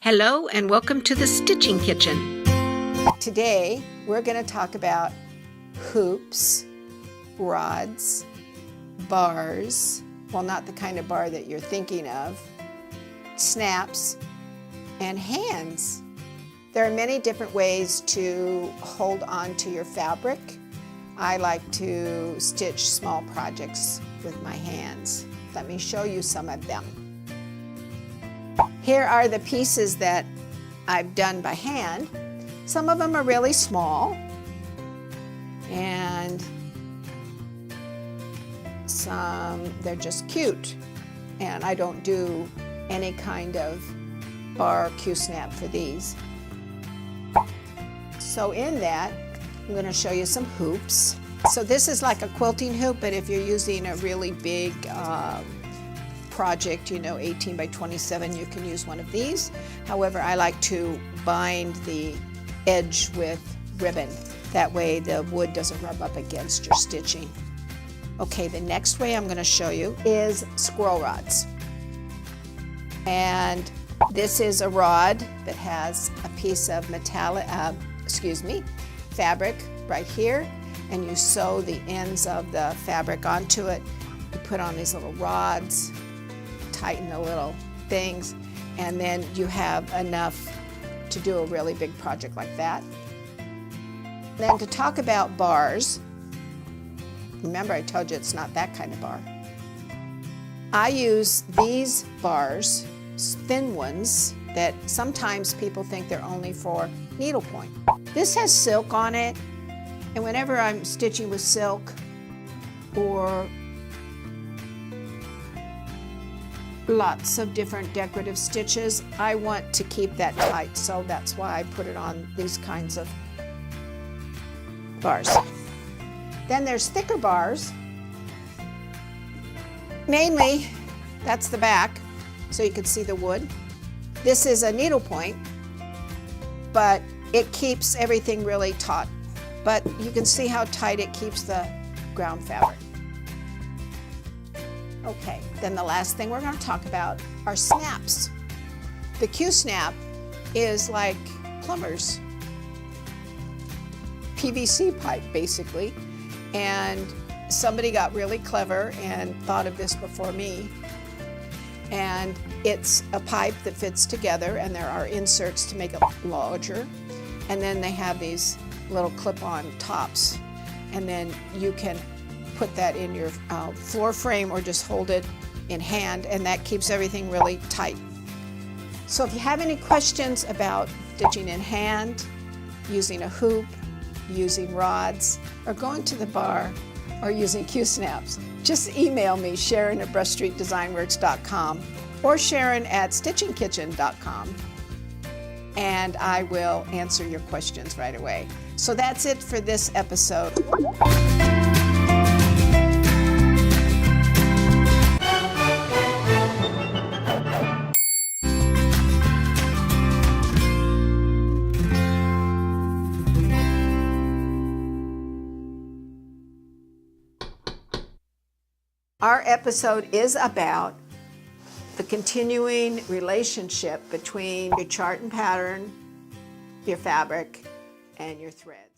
Hello and welcome to the Stitching Kitchen. Today we're going to talk about hoops, rods, bars, well not the kind of bar that you're thinking of, snaps, and hands. There are many different ways to hold on to your fabric. I like to stitch small projects with my hands. Let me show you some of them. Here are the pieces that I've done by hand. Some of them are really small, and some they're just cute. And I don't do any kind of bar QSnap for these. So in that, I'm going to show you some hoops. So this is like a quilting hoop, but if you're using a really big project, 18 by 27, you can use one of these. However, I like to bind the edge with ribbon. That way the wood doesn't rub up against your stitching. Okay, the next way I'm going to show you is squirrel rods. And this is a rod that has a piece of fabric right here, and you sew the ends of the fabric onto it. You put on these little rods, tighten the little things, and then you have enough to do a really big project like that. Then to talk about bars, remember I told you it's not that kind of bar. I use these bars, thin ones, that sometimes people think they're only for needlepoint. This has silk on it, and whenever I'm stitching with silk or lots of different decorative stitches, I want to keep that tight, so that's why I put it on these kinds of bars. Then there's thicker bars. Mainly, that's the back, so you can see the wood. This is a needlepoint, but it keeps everything really taut. But you can see how tight it keeps the ground fabric. Okay, then the last thing we're going to talk about are snaps. The QSnap is like plumber's PVC pipe, basically. And somebody got really clever and thought of this before me. And it's a pipe that fits together, and there are inserts to make it larger. And then they have these little clip-on tops. And then you can put that in your floor frame or just hold it in hand, and that keeps everything really tight. So if you have any questions about stitching in hand, using a hoop, using rods, or going to the bar, or using QSnaps, just email me, Sharon@brushstreetdesignworks.com or Sharon@StitchingKitchn.com, and I will answer your questions right away. So that's it for this episode. Our episode is about the continuing relationship between your chart and pattern, your fabric, and your thread.